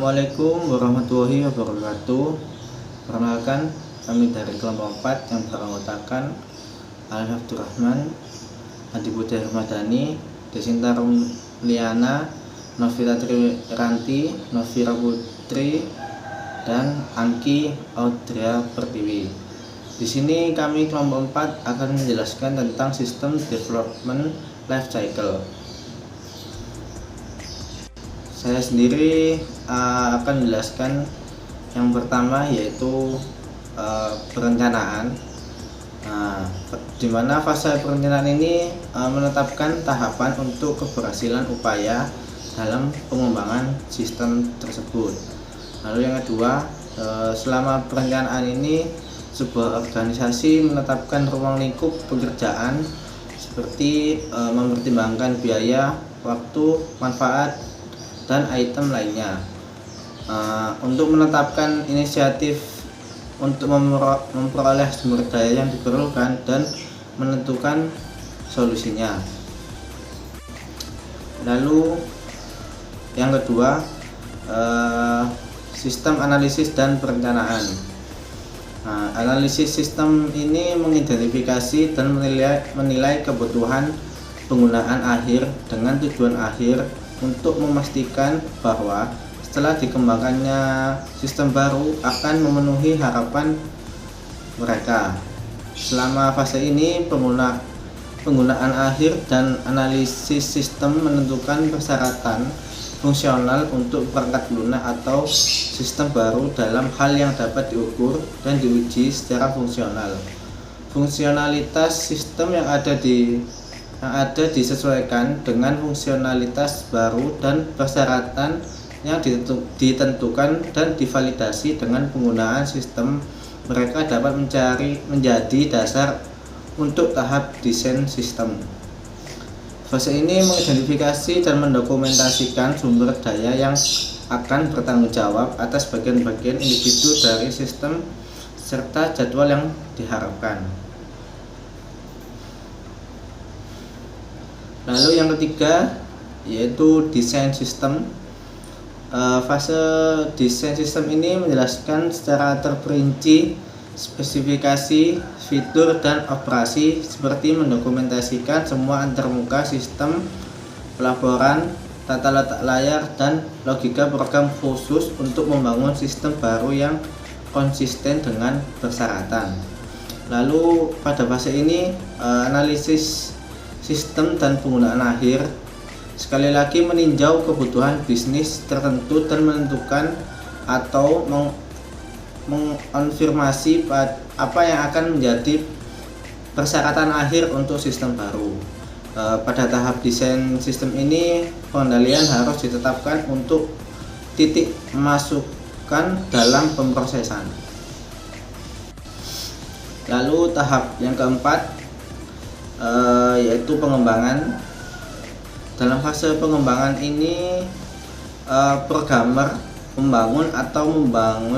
Assalamualaikum warahmatullahi wabarakatuh. Perkenalkan, kami dari kelompok 4 yang beranggotakan Alif Abdurrahman, Adi Budi Ramadhani, Desinta Rumliana, Novita Triranti, Novira Putri, dan Angki Audria Pertiwi. Di sini kami kelompok 4 akan menjelaskan tentang sistem development life cycle. Saya sendiri akan menjelaskan yang pertama, yaitu perencanaan. Di mana fase perencanaan ini menetapkan tahapan untuk keberhasilan upaya dalam pengembangan sistem tersebut. Lalu yang kedua, selama perencanaan ini sebuah organisasi menetapkan ruang lingkup pekerjaan seperti mempertimbangkan biaya, waktu, manfaat, dan item lainnya untuk menetapkan inisiatif untuk memperoleh sumber daya yang diperlukan dan menentukan solusinya. Lalu yang kedua, sistem analisis dan perencanaan. Analisis sistem ini mengidentifikasi dan menilai kebutuhan penggunaan akhir dengan tujuan akhir untuk memastikan bahwa setelah dikembangkannya sistem baru akan memenuhi harapan mereka. Selama fase ini, penggunaan akhir dan analisis sistem menentukan persyaratan fungsional untuk perangkat lunak atau sistem baru dalam hal yang dapat diukur dan diuji secara fungsional. Fungsionalitas sistem yang ada disesuaikan dengan fungsionalitas baru dan persyaratan yang ditentukan dan divalidasi dengan penggunaan sistem. Mereka dapat menjadi dasar untuk tahap desain sistem. Fase ini mengidentifikasi dan mendokumentasikan sumber daya yang akan bertanggung jawab atas bagian-bagian individu dari sistem serta jadwal yang diharapkan. Lalu yang ketiga, yaitu desain sistem. Fase desain sistem ini menjelaskan secara terperinci spesifikasi, fitur, dan operasi, seperti mendokumentasikan semua antarmuka sistem, pelaporan, tata letak layar, dan logika program khusus untuk membangun sistem baru yang konsisten dengan persyaratan. Lalu pada fase ini, analisis sistem dan penggunaan akhir sekali lagi meninjau kebutuhan bisnis tertentu dan menentukan atau mengonfirmasi apa yang akan menjadi persyaratan akhir untuk sistem baru. Pada tahap desain sistem ini, pengendalian harus ditetapkan untuk titik masukan dalam pemrosesan. Lalu tahap yang keempat, yaitu pengembangan. Dalam fase pengembangan ini, programmer membangun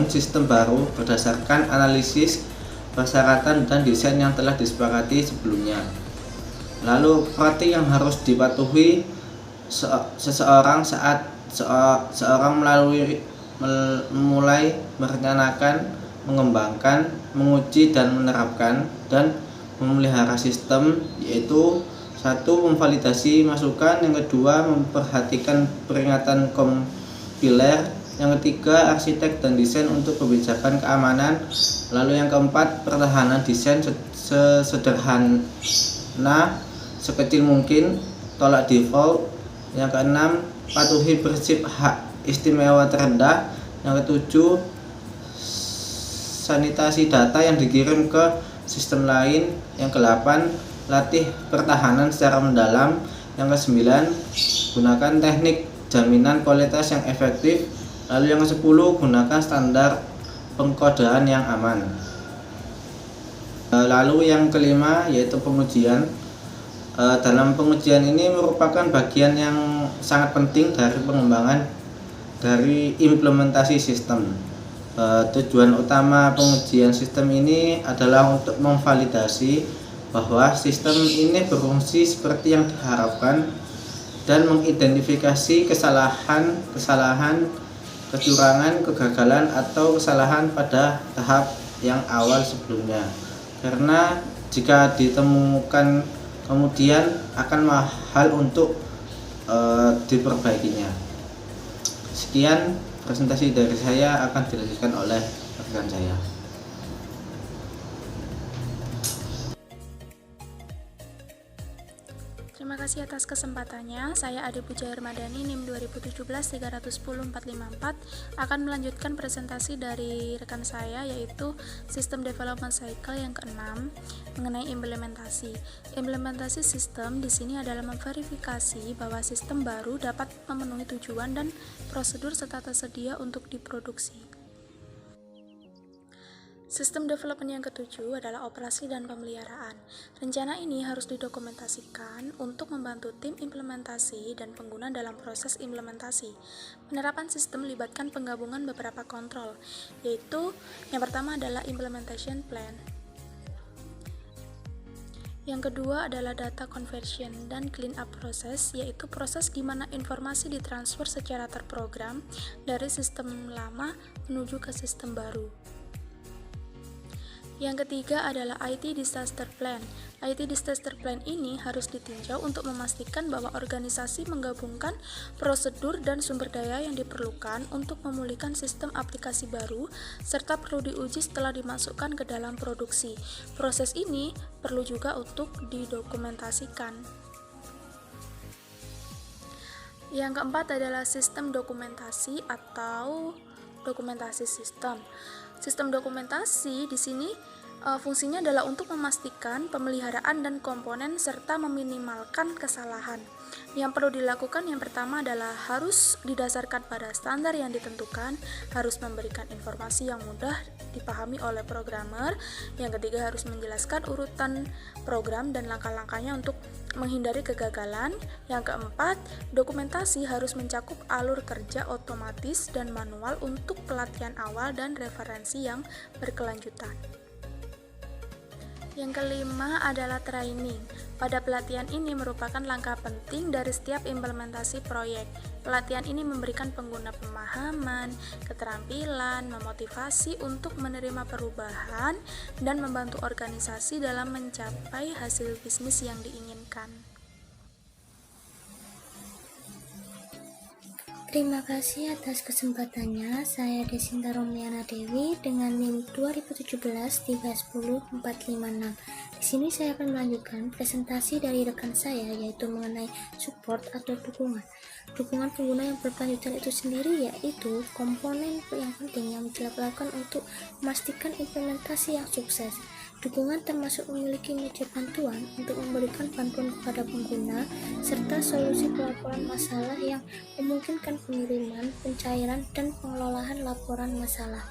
sistem baru berdasarkan analisis, persyaratan, dan desain yang telah disepakati sebelumnya. Lalu praktik yang harus dipatuhi seseorang saat seorang mulai merencanakan, mengembangkan, menguji, dan menerapkan dan memelihara sistem, yaitu 1. Memvalidasi masukan, yang kedua memperhatikan peringatan kompiler, yang ketiga arsitek dan desain untuk kebijakan keamanan, lalu yang keempat pertahanan desain sesederhana sekecil mungkin, tolak default, yang keenam patuhi prinsip hak istimewa terendah, yang ketujuh sanitasi data yang dikirim ke sistem lain, yang ke-8 latih pertahanan secara mendalam, yang ke-9 gunakan teknik jaminan kualitas yang efektif, lalu yang ke-10 gunakan standar pengkodean yang aman. Lalu yang kelima, yaitu pengujian. Dalam pengujian ini merupakan bagian yang sangat penting dari pengembangan dari implementasi sistem. Tujuan utama pengujian sistem ini adalah untuk memvalidasi bahwa sistem ini berfungsi seperti yang diharapkan dan mengidentifikasi kesalahan kecurangan, kegagalan, atau kesalahan pada tahap yang awal sebelumnya, karena jika ditemukan kemudian akan mahal untuk diperbaikinya. Sekian presentasi dari saya, akan dilanjutkan oleh rekan saya. Terima kasih atas kesempatannya. Saya Ade Puja Hermadani, NIM 2017-310454, akan melanjutkan presentasi dari rekan saya, yaitu System Development Cycle yang ke-6 mengenai implementasi. Implementasi sistem di sini adalah memverifikasi bahwa sistem baru dapat memenuhi tujuan dan prosedur serta tersedia untuk diproduksi. Sistem development yang ketujuh adalah operasi dan pemeliharaan. Rencana ini harus didokumentasikan untuk membantu tim implementasi dan pengguna dalam proses implementasi. Penerapan sistem melibatkan penggabungan beberapa kontrol, yaitu yang pertama adalah implementation plan. Yang kedua adalah data conversion dan clean up proses, yaitu proses di mana informasi ditransfer secara terprogram dari sistem lama menuju ke sistem baru. Yang ketiga adalah IT Disaster Plan. IT Disaster Plan ini harus ditinjau untuk memastikan bahwa organisasi menggabungkan prosedur dan sumber daya yang diperlukan untuk memulihkan sistem aplikasi baru, serta perlu diuji setelah dimasukkan ke dalam produksi. Proses ini perlu juga untuk didokumentasikan. Yang keempat adalah sistem dokumentasi atau dokumentasi sistem. Sistem dokumentasi di sini fungsinya adalah untuk memastikan pemeliharaan dan komponen serta meminimalkan kesalahan. Yang perlu dilakukan yang pertama adalah harus didasarkan pada standar yang ditentukan, harus memberikan informasi yang mudah dipahami oleh programmer. Yang ketiga harus menjelaskan urutan program dan langkah-langkahnya untuk menghindari kegagalan. Yang keempat, dokumentasi harus mencakup alur kerja otomatis dan manual untuk pelatihan awal dan referensi yang berkelanjutan. Yang kelima adalah training. Pada pelatihan ini merupakan langkah penting dari setiap implementasi proyek. Pelatihan ini memberikan pengguna pemahaman, keterampilan, memotivasi untuk menerima perubahan, dan membantu organisasi dalam mencapai hasil bisnis yang diinginkan. Terima kasih atas kesempatannya. Saya Desinta Romiana Dewi dengan NIM 2017-310-456. Di sini saya akan melanjutkan presentasi dari rekan saya, yaitu mengenai support atau dukungan. Dukungan pengguna yang berkelanjutan itu sendiri yaitu komponen yang penting yang dilakukan untuk memastikan implementasi yang sukses. Dukungan termasuk memiliki media bantuan untuk memberikan bantuan kepada pengguna, serta solusi pelaporan masalah yang memungkinkan pengiriman, pencairan, dan pengelolaan laporan masalah.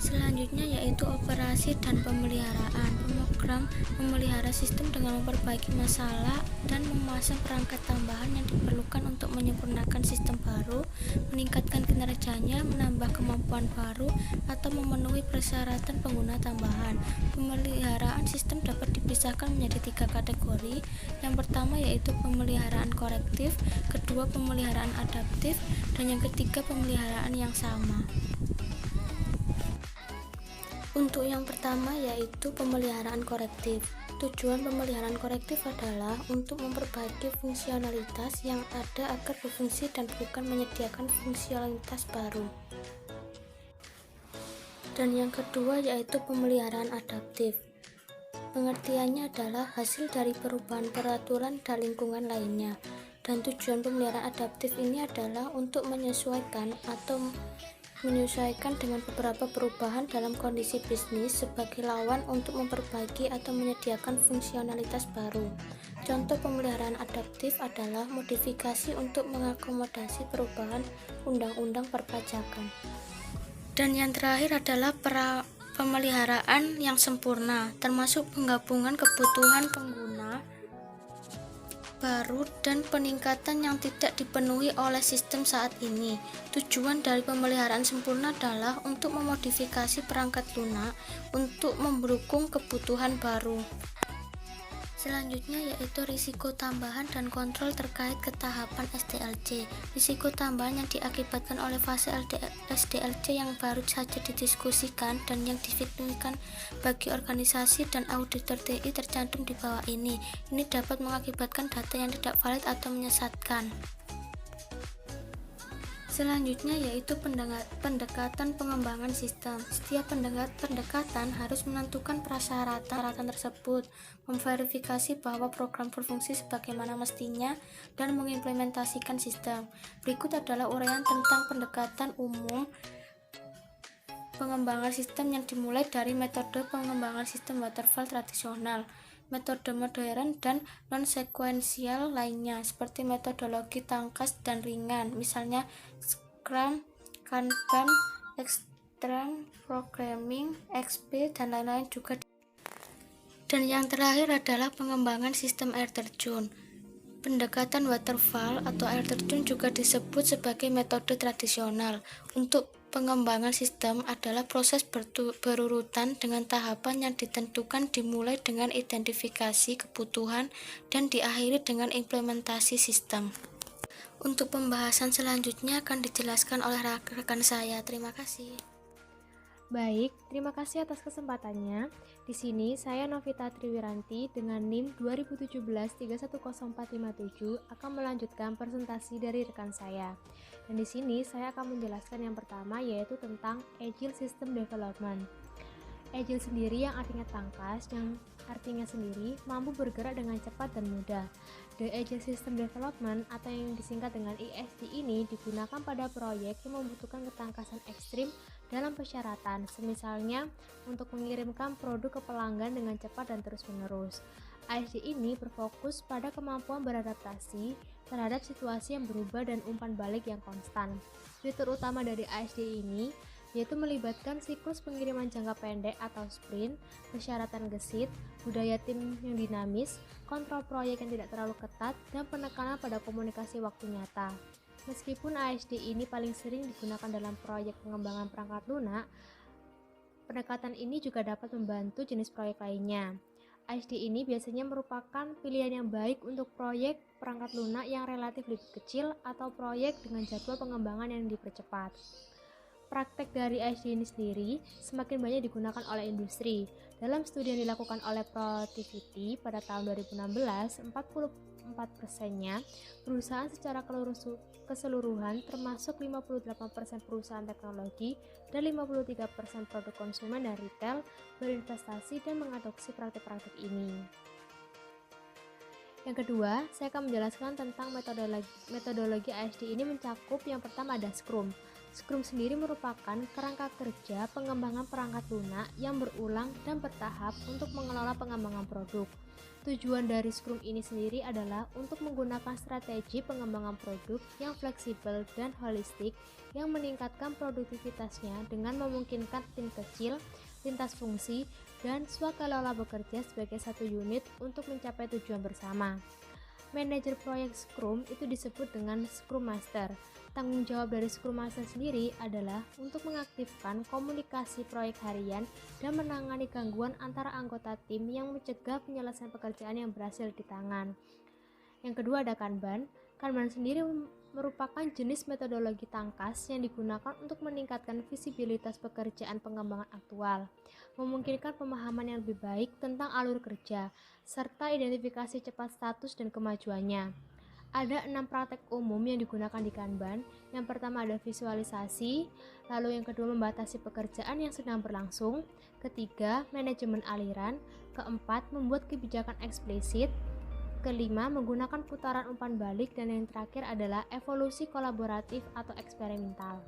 Selanjutnya yaitu operasi dan pemeliharaan. Program memelihara sistem dengan memperbaiki masalah dan memasang perangkat tambahan yang diperlukan untuk menyempurnakan sistem baru, meningkatkan kinerjanya, menambah kemampuan baru, atau memenuhi persyaratan pengguna tambahan. Pemeliharaan sistem dapat dipisahkan menjadi 3 kategori. Yang pertama yaitu pemeliharaan korektif, kedua pemeliharaan adaptif, dan yang ketiga pemeliharaan yang sama. Untuk yang pertama yaitu pemeliharaan korektif. Tujuan pemeliharaan korektif adalah untuk memperbaiki fungsionalitas yang ada agar berfungsi dan bukan menyediakan fungsionalitas baru. Dan yang kedua yaitu pemeliharaan adaptif. Pengertiannya adalah hasil dari perubahan peraturan dan lingkungan lainnya. Dan tujuan pemeliharaan adaptif ini adalah untuk menyesuaikan dengan beberapa perubahan dalam kondisi bisnis sebagai lawan untuk memperbaiki atau menyediakan fungsionalitas baru. Contoh pemeliharaan adaptif adalah modifikasi untuk mengakomodasi perubahan undang-undang perpajakan. Dan yang terakhir adalah pemeliharaan yang sempurna, termasuk penggabungan kebutuhan pengguna baru dan peningkatan yang tidak dipenuhi oleh sistem saat ini. Tujuan dari pemeliharaan sempurna adalah untuk memodifikasi perangkat lunak untuk mendukung kebutuhan baru. Selanjutnya yaitu risiko tambahan dan kontrol terkait ketahapan SDLC. Risiko tambahan yang diakibatkan oleh fase SDLC yang baru saja didiskusikan dan yang disignifikan bagi organisasi dan auditor TI tercantum di bawah ini. Ini dapat mengakibatkan data yang tidak valid atau menyesatkan. Selanjutnya yaitu pendekatan pengembangan sistem. Setiap pendekatan harus menentukan persyaratan tersebut, memverifikasi bahwa program berfungsi sebagaimana mestinya, dan mengimplementasikan sistem. Berikut adalah uraian tentang pendekatan umum pengembangan sistem yang dimulai dari metode pengembangan sistem waterfall tradisional, metode modern dan non-sekuensial lainnya seperti metodologi tangkas dan ringan, misalnya Scrum, Kanban, Extreme Programming, XP, dan lain-lain juga. Dan yang terakhir adalah pengembangan sistem air terjun. Pendekatan waterfall atau air terjun juga disebut sebagai metode tradisional. Untuk pengembangan sistem adalah proses berurutan dengan tahapan yang ditentukan, dimulai dengan identifikasi kebutuhan dan diakhiri dengan implementasi sistem. Untuk pembahasan selanjutnya akan dijelaskan oleh rekan saya. Terima kasih. Baik, terima kasih atas kesempatannya. Di sini saya Novita Triwiranti dengan NIM 2017310457 akan melanjutkan presentasi dari rekan saya. Dan di sini saya akan menjelaskan yang pertama yaitu tentang Agile System Development. Agile sendiri yang artinya tangkas, yang artinya sendiri mampu bergerak dengan cepat dan mudah. The Agile System Development atau yang disingkat dengan ISD ini digunakan pada proyek yang membutuhkan ketangkasan ekstrim dalam persyaratan, semisalnya untuk mengirimkan produk ke pelanggan dengan cepat dan terus-menerus. ISD ini berfokus pada kemampuan beradaptasi terhadap situasi yang berubah dan umpan balik yang konstan. Fitur utama dari ISD ini yaitu melibatkan siklus pengiriman jangka pendek atau sprint, persyaratan gesit, budaya tim yang dinamis, kontrol proyek yang tidak terlalu ketat, dan penekanan pada komunikasi waktu nyata. Meskipun ASD ini paling sering digunakan dalam proyek pengembangan perangkat lunak, pendekatan ini juga dapat membantu jenis proyek lainnya. ASD ini biasanya merupakan pilihan yang baik untuk proyek perangkat lunak yang relatif lebih kecil atau proyek dengan jadwal pengembangan yang dipercepat. Praktek dari ISD ini sendiri semakin banyak digunakan oleh industri. Dalam studi yang dilakukan oleh Productivity pada tahun 2016, 44%-nya perusahaan secara keseluruhan termasuk 58% perusahaan teknologi dan 53% produk konsumen dan retail berinvestasi dan mengadopsi praktik-praktik ini. Yang kedua, saya akan menjelaskan tentang metodologi ISD ini mencakup yang pertama ada Scrum. Scrum sendiri merupakan kerangka kerja pengembangan perangkat lunak yang berulang dan bertahap untuk mengelola pengembangan produk. Tujuan dari Scrum ini sendiri adalah untuk menggunakan strategi pengembangan produk yang fleksibel dan holistik yang meningkatkan produktivitasnya dengan memungkinkan tim kecil, lintas fungsi, dan swakelola bekerja sebagai satu unit untuk mencapai tujuan bersama. Manajer proyek Scrum itu disebut dengan Scrum Master. Tanggung jawab dari Scrum Master sendiri adalah untuk mengaktifkan komunikasi proyek harian dan menangani gangguan antara anggota tim yang mencegah penyelesaian pekerjaan yang berhasil di tangan. Yang kedua ada Kanban. Kanban sendiri merupakan jenis metodologi tangkas yang digunakan untuk meningkatkan visibilitas pekerjaan pengembangan aktual, memungkinkan pemahaman yang lebih baik tentang alur kerja, serta identifikasi cepat status dan kemajuannya. Ada 6 praktek umum yang digunakan di Kanban. Yang pertama ada visualisasi, lalu yang kedua membatasi pekerjaan yang sedang berlangsung, ketiga manajemen aliran, keempat membuat kebijakan eksplisit, kelima menggunakan putaran umpan balik, dan yang terakhir adalah evolusi kolaboratif atau eksperimental.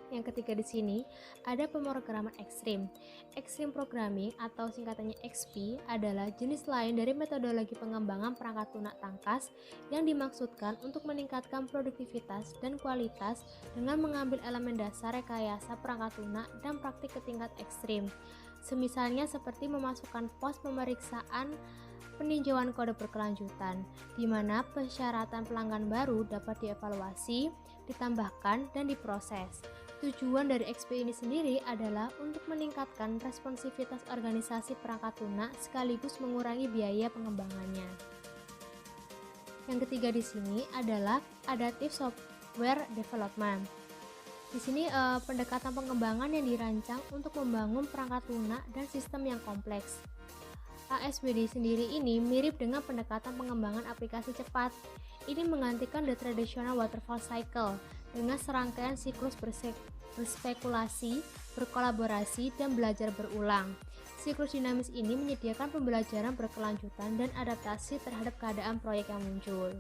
Yang ketiga di sini ada pemrograman ekstrim. Extreme Programming atau singkatannya XP adalah jenis lain dari metodologi pengembangan perangkat lunak tangkas yang dimaksudkan untuk meningkatkan produktivitas dan kualitas dengan mengambil elemen dasar rekayasa perangkat lunak dan praktik ke tingkat ekstrim. Semisalnya seperti memasukkan pos pemeriksaan peninjauan kode berkelanjutan, di mana persyaratan pelanggan baru dapat dievaluasi, ditambahkan, dan diproses. Tujuan dari XP ini sendiri adalah untuk meningkatkan responsivitas organisasi perangkat lunak sekaligus mengurangi biaya pengembangannya. Yang ketiga di sini adalah adaptive software development. Di sini pendekatan pengembangan yang dirancang untuk membangun perangkat lunak dan sistem yang kompleks. ASWD sendiri ini mirip dengan pendekatan pengembangan aplikasi cepat. Ini menggantikan the traditional waterfall cycle dengan serangkaian siklus berspekulasi, berkolaborasi, dan belajar berulang. Siklus dinamis ini menyediakan pembelajaran berkelanjutan dan adaptasi terhadap keadaan proyek yang muncul.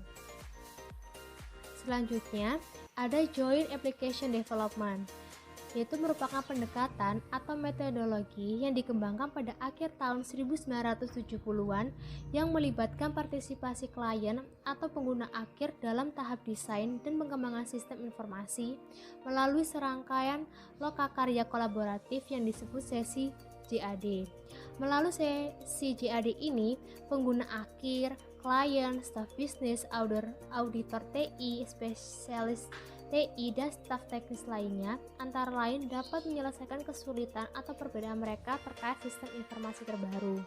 Selanjutnya, ada Joint Application Development, yaitu merupakan pendekatan atau metodologi yang dikembangkan pada akhir tahun 1970-an yang melibatkan partisipasi klien atau pengguna akhir dalam tahap desain dan pengembangan sistem informasi melalui serangkaian lokakarya kolaboratif yang disebut sesi JAD. Melalui sesi JAD ini, pengguna akhir, klien, staf bisnis, auditor TI, spesialis TI, dan staf teknis lainnya antara lain dapat menyelesaikan kesulitan atau perbedaan mereka terkait sistem informasi terbaru.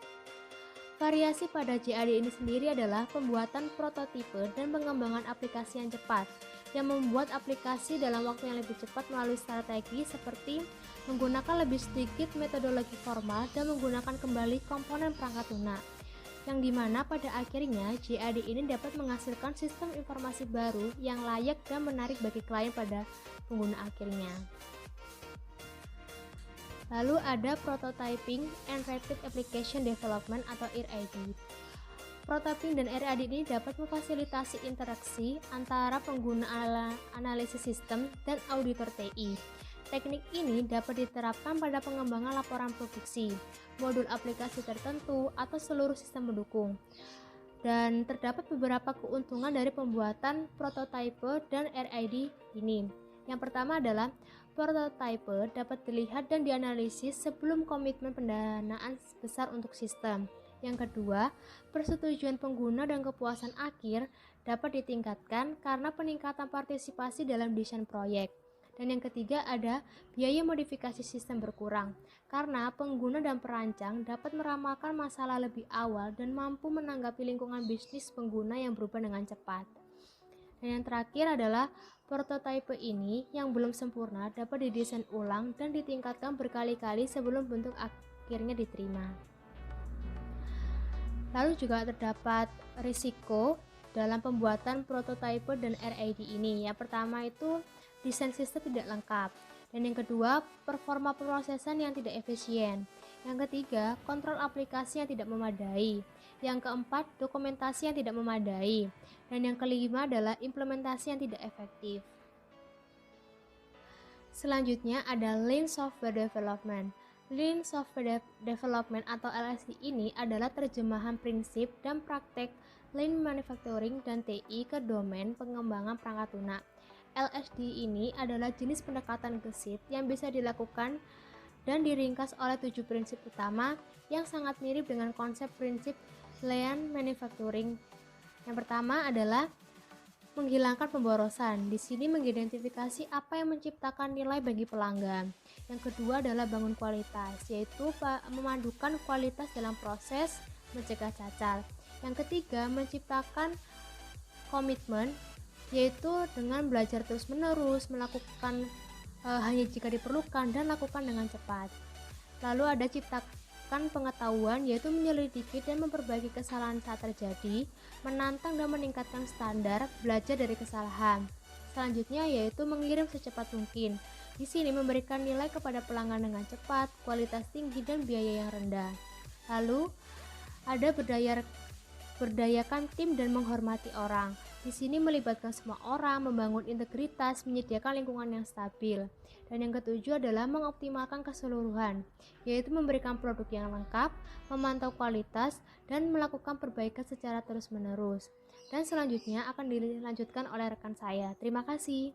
Variasi pada JAD ini sendiri adalah pembuatan prototipe dan pengembangan aplikasi yang cepat, yang membuat aplikasi dalam waktu yang lebih cepat melalui strategi seperti menggunakan lebih sedikit metodologi formal dan menggunakan kembali komponen perangkat lunak, yang dimana pada akhirnya JAD ini dapat menghasilkan sistem informasi baru yang layak dan menarik bagi klien pada pengguna akhirnya. Lalu ada Prototyping and Rapid Application Development atau RAD. Prototyping dan RAD ini dapat memfasilitasi interaksi antara pengguna analisis sistem dan auditor TI. Teknik ini dapat diterapkan pada pengembangan laporan produksi, modul aplikasi tertentu, atau seluruh sistem pendukung. Dan terdapat beberapa keuntungan dari pembuatan prototipe dan RAD ini. Yang pertama adalah prototipe dapat dilihat dan dianalisis sebelum komitmen pendanaan besar untuk sistem. Yang kedua, persetujuan pengguna dan kepuasan akhir dapat ditingkatkan karena peningkatan partisipasi dalam desain proyek. Dan yang ketiga ada biaya modifikasi sistem berkurang, karena pengguna dan perancang dapat meramalkan masalah lebih awal dan mampu menanggapi lingkungan bisnis pengguna yang berubah dengan cepat. Dan yang terakhir adalah prototipe ini yang belum sempurna dapat didesain ulang dan ditingkatkan berkali-kali sebelum bentuk akhirnya diterima. Lalu juga terdapat risiko dalam pembuatan prototipe dan RAD ini. Yang pertama itu desain sistem tidak lengkap, dan yang kedua performa pemrosesan yang tidak efisien, yang ketiga kontrol aplikasi yang tidak memadai, yang keempat dokumentasi yang tidak memadai, dan yang kelima adalah implementasi yang tidak efektif. Selanjutnya ada Lean Software Development. Lean Software Development atau LSD ini adalah terjemahan prinsip dan praktek Lean Manufacturing dan TI ke domain pengembangan perangkat lunak. LSD ini adalah jenis pendekatan gesit yang bisa dilakukan dan diringkas oleh 7 prinsip utama yang sangat mirip dengan konsep prinsip Lean Manufacturing. Yang pertama adalah menghilangkan pemborosan. Di sini mengidentifikasi apa yang menciptakan nilai bagi pelanggan. Yang kedua adalah bangun kualitas, yaitu memadukan kualitas dalam proses, mencegah cacat. Yang ketiga, menciptakan komitmen, yaitu dengan belajar terus-menerus, melakukan hanya jika diperlukan, dan lakukan dengan cepat. Lalu ada ciptakan pengetahuan, yaitu menyelidiki dan memperbaiki kesalahan saat terjadi, menantang dan meningkatkan standar, belajar dari kesalahan. Selanjutnya yaitu mengirim secepat mungkin. Di sini memberikan nilai kepada pelanggan dengan cepat, kualitas tinggi, dan biaya yang rendah. Lalu ada berdayakan tim dan menghormati orang. Di sini melibatkan semua orang, membangun integritas, menyediakan lingkungan yang stabil. Dan yang ketujuh adalah mengoptimalkan keseluruhan, yaitu memberikan produk yang lengkap, memantau kualitas, dan melakukan perbaikan secara terus-menerus. Dan selanjutnya akan dilanjutkan oleh rekan saya. Terima kasih.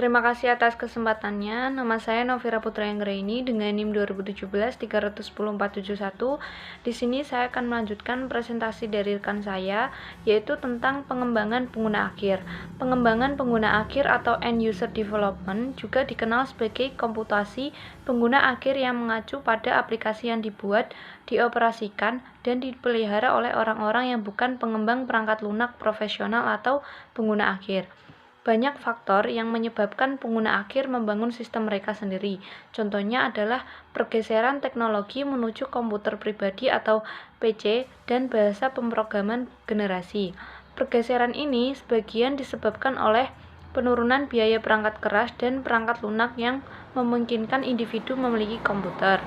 Terima kasih atas kesempatannya. Nama saya Novira Putra Anggraini dengan NIM 2017-310-471. Di sini saya akan melanjutkan presentasi dari rekan saya, yaitu tentang pengembangan pengguna akhir. Pengembangan pengguna akhir atau end user development juga dikenal sebagai komputasi pengguna akhir yang mengacu pada aplikasi yang dibuat, dioperasikan, dan dipelihara oleh orang-orang yang bukan pengembang perangkat lunak profesional atau pengguna akhir. Banyak faktor yang menyebabkan pengguna akhir membangun sistem mereka sendiri. Contohnya adalah pergeseran teknologi menuju komputer pribadi atau PC dan bahasa pemrograman generasi. Pergeseran ini sebagian disebabkan oleh penurunan biaya perangkat keras dan perangkat lunak yang memungkinkan individu memiliki komputer.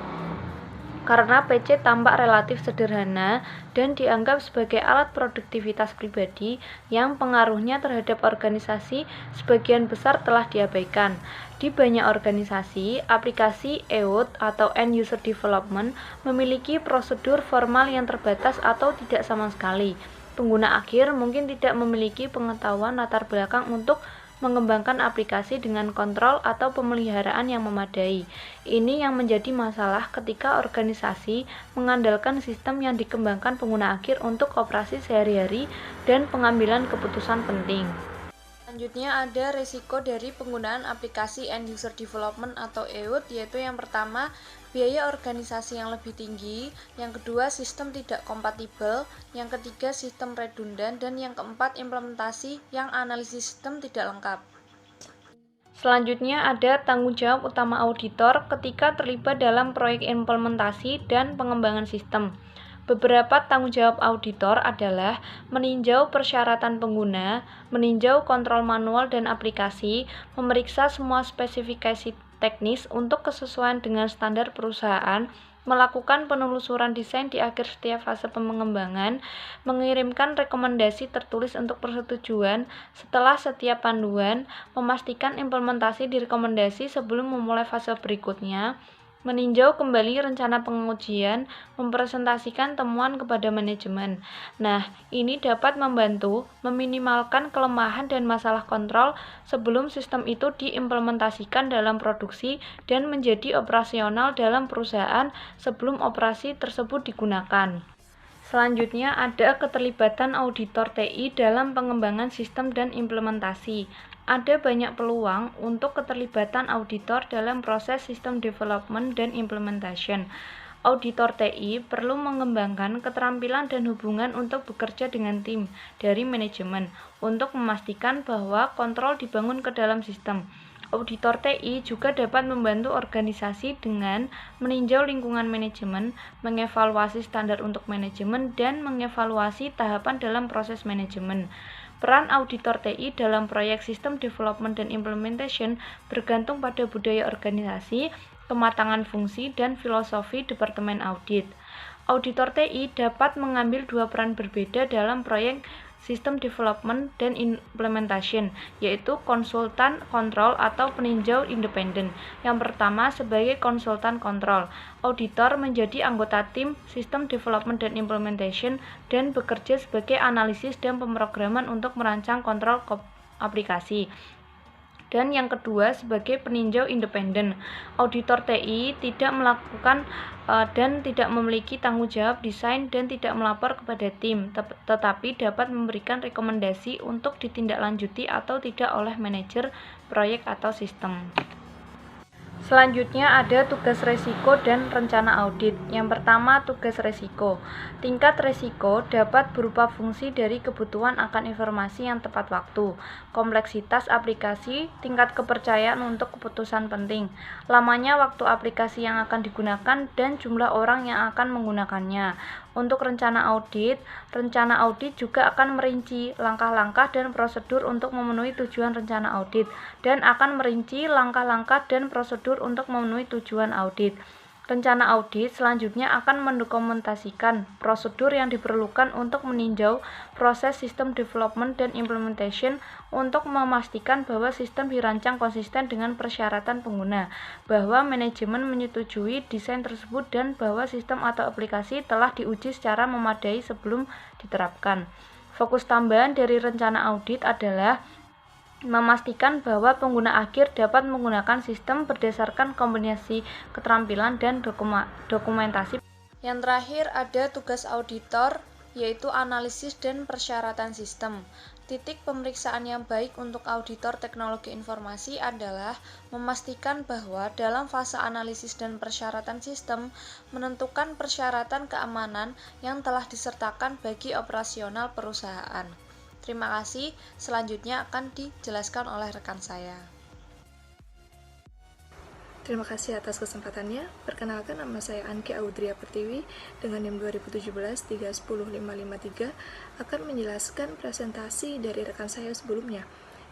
Karena PC tampak relatif sederhana dan dianggap sebagai alat produktivitas pribadi yang pengaruhnya terhadap organisasi sebagian besar telah diabaikan. Di banyak organisasi, aplikasi EOD atau End User Development memiliki prosedur formal yang terbatas atau tidak sama sekali. Pengguna akhir mungkin tidak memiliki pengetahuan latar belakang untuk mengembangkan aplikasi dengan kontrol atau pemeliharaan yang memadai. Ini yang menjadi masalah ketika organisasi mengandalkan sistem yang dikembangkan pengguna akhir untuk operasi sehari-hari dan pengambilan keputusan penting. Selanjutnya ada risiko dari penggunaan aplikasi End User Development atau EOD, yaitu yang pertama, biaya organisasi yang lebih tinggi, yang kedua, sistem tidak kompatibel, yang ketiga, sistem redundan, dan yang keempat, implementasi yang analisis sistem tidak lengkap. Selanjutnya ada tanggung jawab utama auditor ketika terlibat dalam proyek implementasi dan pengembangan sistem. Beberapa tanggung jawab auditor adalah meninjau persyaratan pengguna, meninjau kontrol manual dan aplikasi, memeriksa semua spesifikasi teknis untuk kesesuaian dengan standar perusahaan, melakukan penelusuran desain di akhir setiap fase pengembangan, mengirimkan rekomendasi tertulis untuk persetujuan setelah setiap panduan, memastikan implementasi direkomendasi sebelum memulai fase berikutnya, meninjau kembali rencana pengujian, mempresentasikan temuan kepada manajemen. Nah, ini dapat membantu meminimalkan kelemahan dan masalah kontrol sebelum sistem itu diimplementasikan dalam produksi dan menjadi operasional dalam perusahaan sebelum operasi tersebut digunakan. Selanjutnya ada keterlibatan auditor TI dalam pengembangan sistem dan implementasi. Ada banyak peluang untuk keterlibatan auditor dalam proses sistem development dan implementation. Auditor TI perlu mengembangkan keterampilan dan hubungan untuk bekerja dengan tim dari manajemen untuk memastikan bahwa kontrol dibangun ke dalam sistem. Auditor TI juga dapat membantu organisasi dengan meninjau lingkungan manajemen, mengevaluasi standar untuk manajemen, dan mengevaluasi tahapan dalam proses manajemen. Peran auditor TI dalam proyek sistem development dan implementation bergantung pada budaya organisasi, kematangan fungsi, dan filosofi Departemen Audit. Auditor TI dapat mengambil dua peran berbeda dalam proyek sistem development dan implementation, yaitu konsultan kontrol atau peninjau independen. Yang pertama sebagai konsultan kontrol. Auditor menjadi anggota tim sistem development dan implementation dan bekerja sebagai analisis dan pemrograman untuk merancang kontrol aplikasi. Dan yang kedua sebagai peninjau independen. Auditor TI tidak melakukan dan tidak memiliki tanggung jawab desain dan tidak melapor kepada tim, tetapi dapat memberikan rekomendasi untuk ditindaklanjuti atau tidak oleh manajer proyek atau sistem. Selanjutnya ada tugas resiko dan rencana audit. Yang pertama, tugas resiko. Tingkat resiko dapat berupa fungsi dari kebutuhan akan informasi yang tepat waktu, kompleksitas aplikasi, tingkat kepercayaan untuk keputusan penting, lamanya waktu aplikasi yang akan digunakan, dan jumlah orang yang akan menggunakannya. Untuk rencana audit juga akan merinci langkah-langkah dan prosedur untuk memenuhi tujuan rencana audit, dan akan merinci langkah-langkah dan prosedur untuk memenuhi tujuan audit. Rencana audit selanjutnya akan mendokumentasikan prosedur yang diperlukan untuk meninjau proses sistem development dan implementation untuk memastikan bahwa sistem dirancang konsisten dengan persyaratan pengguna, bahwa manajemen menyetujui desain tersebut, dan bahwa sistem atau aplikasi telah diuji secara memadai sebelum diterapkan. Fokus tambahan dari rencana audit adalah memastikan bahwa pengguna akhir dapat menggunakan sistem berdasarkan kombinasi keterampilan dan dokumentasi. Yang terakhir ada tugas auditor, yaitu analisis dan persyaratan sistem. Titik pemeriksaan yang baik untuk auditor teknologi informasi adalah memastikan bahwa dalam fase analisis dan persyaratan sistem menentukan persyaratan keamanan yang telah disertakan bagi operasional perusahaan. Terima kasih, selanjutnya akan dijelaskan oleh rekan saya. Terima kasih atas kesempatannya. Perkenalkan, nama saya Anki Audria Pertiwi dengan NIM 2017-310553 akan menjelaskan presentasi dari rekan saya sebelumnya,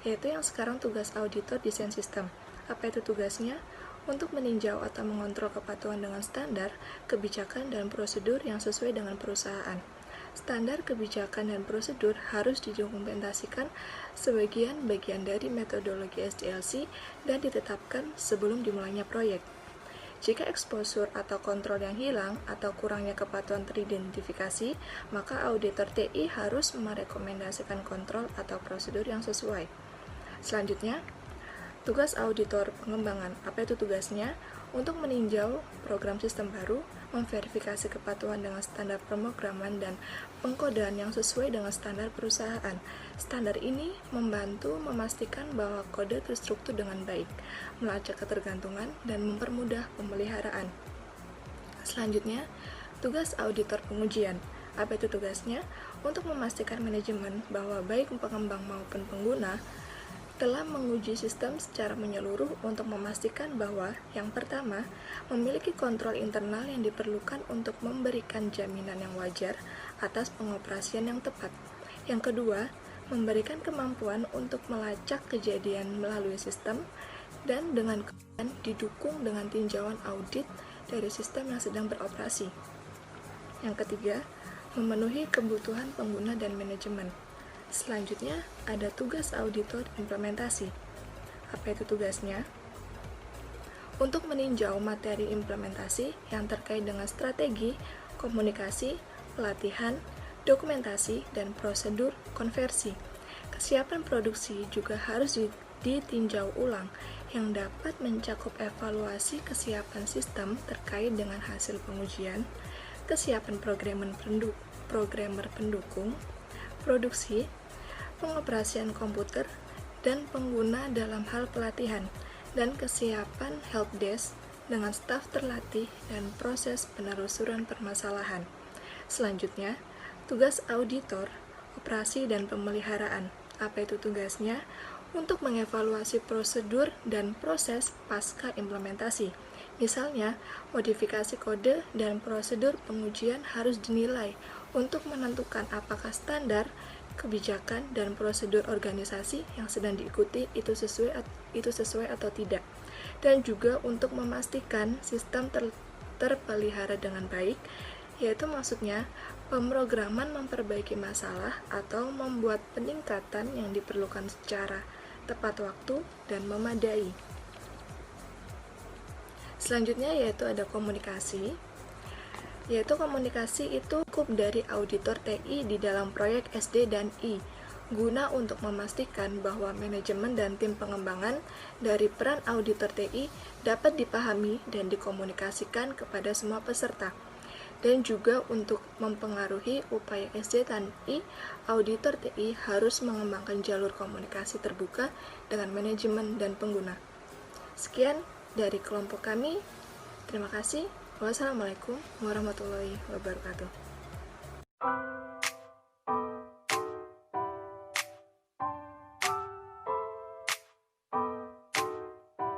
yaitu yang sekarang tugas auditor desain sistem. Apa itu tugasnya? Untuk meninjau atau mengontrol kepatuhan dengan standar, kebijakan, dan prosedur yang sesuai dengan perusahaan. Standar kebijakan dan prosedur harus didokumentasikan sebagian bagian dari metodologi SDLC dan ditetapkan sebelum dimulainya proyek. Jika exposure atau kontrol yang hilang atau kurangnya kepatuhan teridentifikasi, maka auditor TI harus merekomendasikan kontrol atau prosedur yang sesuai. Selanjutnya, tugas auditor pengembangan. Apa itu tugasnya? Untuk meninjau program sistem baru, memverifikasi kepatuhan dengan standar pemrograman dan pengkodean yang sesuai dengan standar perusahaan. Standar ini membantu memastikan bahwa kode terstruktur dengan baik, melacak ketergantungan, dan mempermudah pemeliharaan. Selanjutnya, tugas auditor pengujian. Apa itu tugasnya? Untuk memastikan manajemen bahwa baik pengembang maupun pengguna telah menguji sistem secara menyeluruh untuk memastikan bahwa yang pertama, memiliki kontrol internal yang diperlukan untuk memberikan jaminan yang wajar atas pengoperasian yang tepat. Yang kedua, memberikan kemampuan untuk melacak kejadian melalui sistem dan dengan kemudian didukung dengan tinjauan audit dari sistem yang sedang beroperasi. Yang ketiga, memenuhi kebutuhan pengguna dan manajemen. Selanjutnya, ada tugas auditor implementasi. Apa itu tugasnya? Untuk meninjau materi implementasi yang terkait dengan strategi, komunikasi, pelatihan, dokumentasi, dan prosedur konversi. Kesiapan produksi juga harus ditinjau ulang yang dapat mencakup evaluasi kesiapan sistem terkait dengan hasil pengujian, kesiapan programmer pendukung, produksi, pengoperasian komputer, dan pengguna dalam hal pelatihan, dan kesiapan helpdesk dengan staf terlatih dan proses penelusuran permasalahan. Selanjutnya, tugas auditor, operasi dan pemeliharaan. Apa itu tugasnya? Untuk mengevaluasi prosedur dan proses pasca implementasi. Misalnya, modifikasi kode dan prosedur pengujian harus dinilai untuk menentukan apakah standar, kebijakan, dan prosedur organisasi yang sedang diikuti itu sesuai atau tidak, dan juga untuk memastikan sistem terpelihara dengan baik, yaitu maksudnya pemrograman memperbaiki masalah atau membuat peningkatan yang diperlukan secara tepat waktu dan memadai. Selanjutnya yaitu ada komunikasi. Yaitu komunikasi itu cukup dari auditor TI di dalam proyek SD dan I, guna untuk memastikan bahwa manajemen dan tim pengembangan dari peran auditor TI dapat dipahami dan dikomunikasikan kepada semua peserta. Dan juga untuk mempengaruhi upaya SD dan I, auditor TI harus mengembangkan jalur komunikasi terbuka dengan manajemen dan pengguna. Sekian dari kelompok kami. Terima kasih. Wassalamualaikum warahmatullahi wabarakatuh.